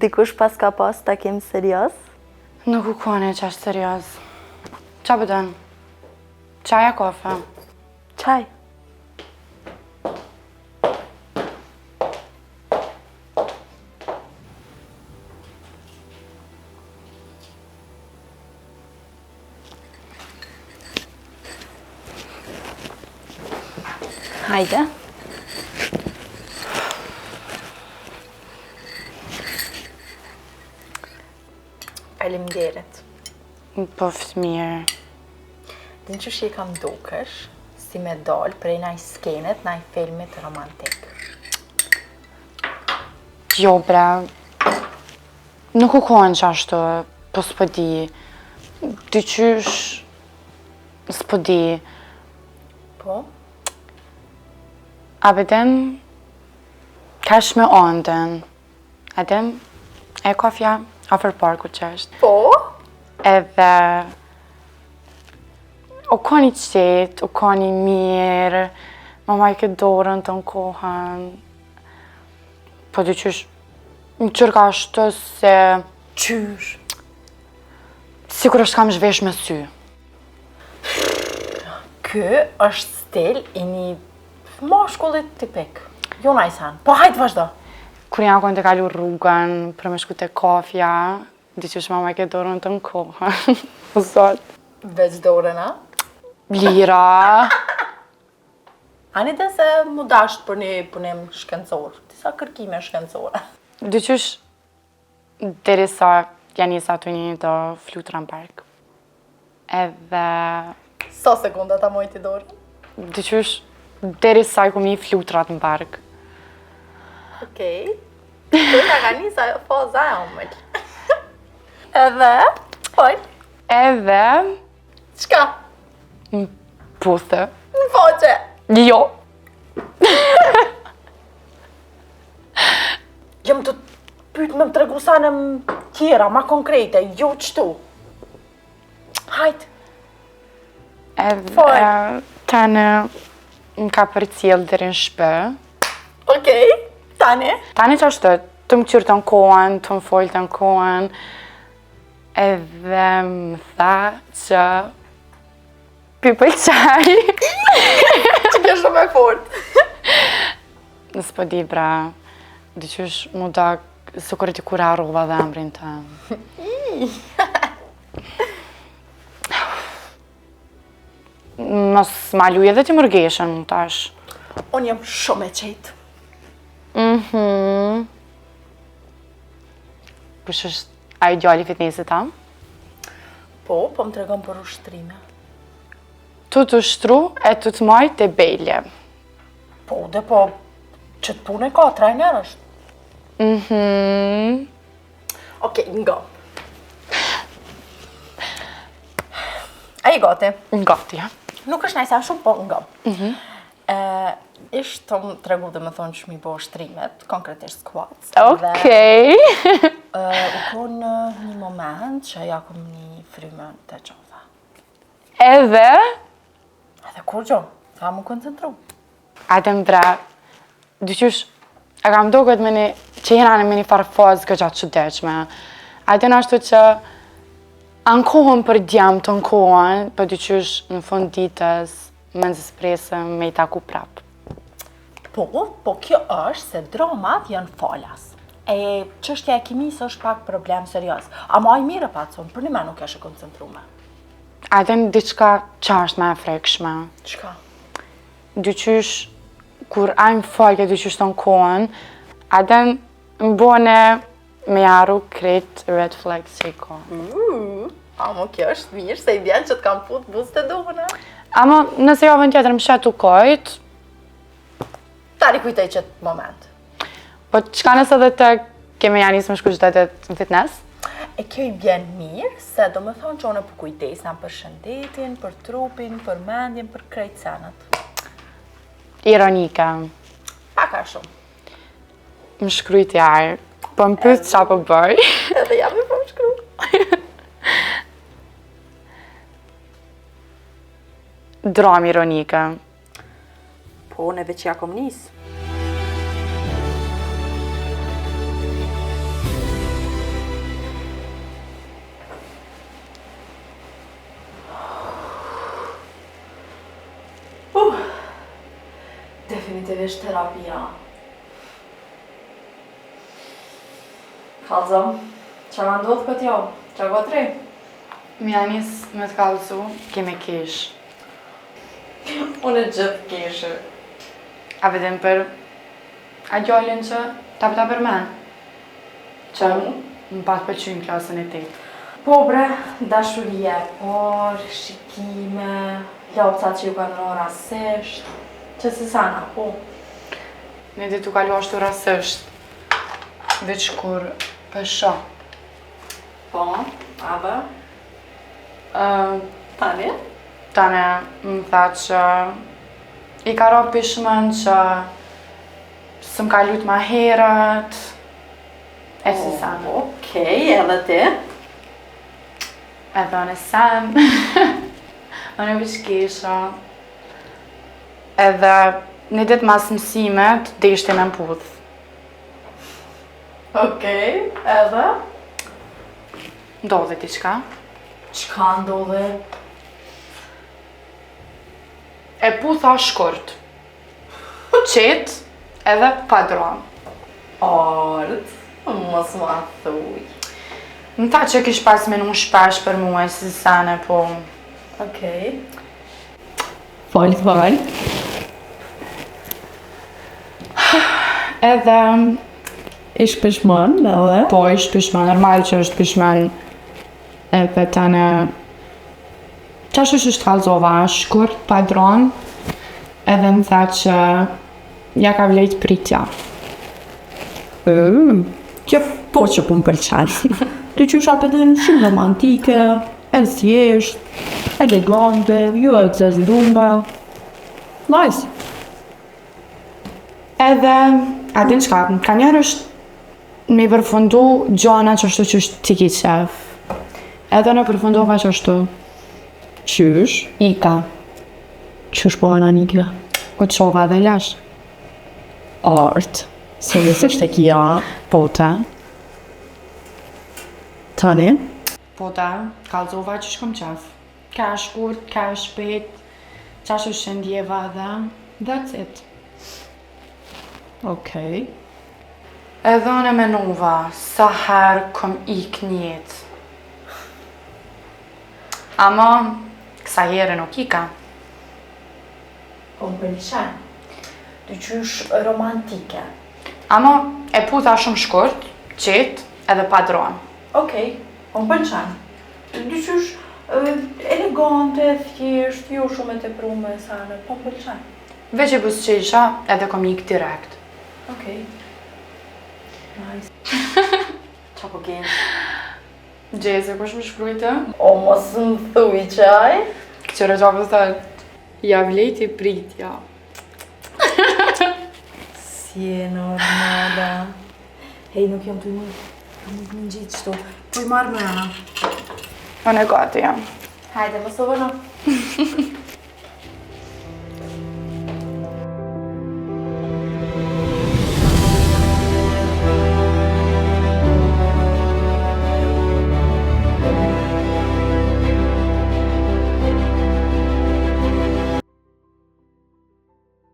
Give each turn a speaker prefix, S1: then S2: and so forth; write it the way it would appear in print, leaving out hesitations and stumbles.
S1: Dikush pas ka pas takim serios?
S2: Nuk u kone që është serios. Qa pëtën? Qaja kofe?
S1: Qaj. Hajde. Faleminderit.
S2: Po fëmijë.
S1: Din që shi kam dukesh, si me dal prej naj skenet, naj filmit romantik.
S2: Jo, bre. Nuk u kohen që ashtu, po s'po di. Dyqysh... s'po di.
S1: Po?
S2: A bedem... Kash me ondën. A dem... E kofja afer parku që është.
S1: Po?
S2: Edhe... U koni qetë, u koni mirë, ma majke dorën të në kohën. Po dyqysh... Më qërka ashtë se...
S1: Qysh?
S2: Sikur është kam zhvesh me sy.
S1: Kë është stil i një mashkullit tipik. Jo najsan, po hajtë vazhdo.
S2: Kur janë konë të kalu rrugën, për me shku të kafja, dyqysh ma majke dorën të në kohën. O zot.
S1: Veç dorën, a?
S2: Lira.
S1: Ani dhe se mu dasht për një punim shkencor, disa kërkime shkencore.
S2: Dyqysh, deri sa janë njësa të një të flutura në park. Edhe...
S1: Sa sekunda ta mojti dorën?
S2: Dyqysh, deri sa i ku mi flutrat në park.
S1: Okej. Kërka ka njësa faza e omëll. Edhe? Oj.
S2: Edhe...
S1: Qka?
S2: Në puthe.
S1: Në foqe.
S2: Jo.
S1: Jem të pyt me më tregu sane tjera, ma konkrete, jo qëtu. Hajt.
S2: Edhe... Tane... Më ka për cilë deri në shpë.
S1: Okej. Tani?
S2: Tani që është të më qyrë të në kohën, të më folë të në kohën. Edhe më tha që... Pipël qaj.
S1: Që kjo shumë e fort.
S2: Nësë po di, bra. Dyqysh mu da sukur t'i kura rruva dhe emrin të. Mos ma luje dhe ti mërgeshen mu tash.
S1: Unë jam shumë e qetë.
S2: Kush është a ideali fitnessit ta?
S1: Po më tregon për ushtrime.
S2: Tu të shtru e tu të majt e bejlje.
S1: Po, dhe po, që të punë e ka, trajner është. Okej, nga. A i gati?
S2: Gati, ja.
S1: Nuk është najsa shumë, po nga. Ishtë të më tregu dhe me thonë që mi bo shtrimet, konkretisht squats.
S2: Okej.
S1: U konë një moment që ja kom një fryme të qova.
S2: Edhe?
S1: Edhe kur gjo, ka mu koncentru.
S2: Adem bra, dyqysh, e kam doket me një, që jena në me një farfaz gëgjatë që deqme. Adem ashtu që ankohen për djemë të ankohen, për dyqysh në fund ditës, me nëzëspresëm me i taku prapë.
S1: Po kjo është se dramat janë falas. E çështja e kimisë është pak problem serios. Ama ai mirë patson, për një me nuk eshe koncentrume.
S2: Adem diçka që është me e frekshme.
S1: Qka?
S2: Dyqysh, kur ajmë falke dyqysh të në kohën, adem më bone me jaru krejt red flags që i ka.
S1: Amo kjo është mirë, se i bjen që të kam fut buzë të duhune.
S2: Ama nëse javën tjetër më shetu kojt...
S1: Tari kujtej qëtë moment.
S2: Po qka nëse dhe të keme janis më shku qytetet në fitness?
S1: E kjo i bjen mirë, se do me thonë që one për kujdesna për shëndetin, për trupin, për mendjen, për krejt senët.
S2: Ironika.
S1: Paka shumë.
S2: Më shkrujt jarë, po më pyth qa po bëj.
S1: Edhe jam i po më shkru.
S2: Dram ironika.
S1: Po, neve që ja kom nisë. definitivisht terapia. Kalzo, që ka ndodhë këtë javë? Që ka tre?
S2: Mi anis me të kalësu, keme kesh.
S1: Unë gjithë keshë.
S2: A vedem për a gjallin që ta për men. Që më pas pëlqy në klasën e 8.
S1: Po bre, dashurie, por, shikime, lopcat që ju kanë në rasisht, që si sana, po.
S2: Në ditë u kalu ashtu rasisht, veç kur pësha.
S1: Po, ave? Tani?
S2: Tane më tha që i ka ro pishmën që së më kalut ma herët, e si sana.
S1: Okej, edhe ti?
S2: Edhe në sen, në veç kesha. Edhe një ditë mas mësimet, dhe ishte me mpudh.
S1: Okej, edhe?
S2: Ndodhe diçka.
S1: Qka ndodhe?
S2: E putha shkurt. Qet, edhe padron.
S1: Art, mos ma thuj.
S2: Më tha që kish pas menu shpesh për muaj, si sene, po...
S1: Okej. Fal.
S2: Edhe...
S1: Ish pishman, edhe?
S2: Po, ish pishman, normal që është pishman. Edhe tane... Qash është kalzova, shkurt, padron. Edhe më tha që... Ja ka vlejt pritja.
S3: Që po që pun pëlqen. Të qysha për të në shumë romantike, e thjesht, elegante, jo e të Nice.
S2: Edhe, a din qka, ka njerë është me përfundu gjona që është që është ti ki qef. Edhe në përfundova që është
S3: Qysh?
S2: Ika.
S3: Qysh po ananike?
S2: U qova dhe lash.
S3: Art. Se nësë është e kia.
S2: Po ta.
S3: Tani?
S2: Po ta, kalzova që shkom qef. Ka shkurt, ka shpet, qash është shëndjeva dhe that's it.
S3: Okej.
S2: Edhe në menuva, sa herë kom ik njetë. Ama, kësa herë nuk ika.
S1: Po më pëlqen. Të qysh romantike.
S2: Ama, e puta shumë shkurt, qetë edhe padron.
S1: Okej, po më pëlqen. Të qysh elegante, thjesht, jo shumë e teprume sane, po më pëlqen.
S2: Veq e busqesha edhe kom ik direkt.
S1: Okej. Nice. Qa po gjenë?
S2: Gjeze, kush më shkrujtë?
S1: O, mos më thuj qaj.
S2: Këqyre gjabë thët, ja vlejti pritja.
S1: Si e normala. Hej, nuk jam të një. Nuk më gjitë qëto. Po i marrë me ana.
S2: Unë e gati jam.
S1: Hajde, më së vëna.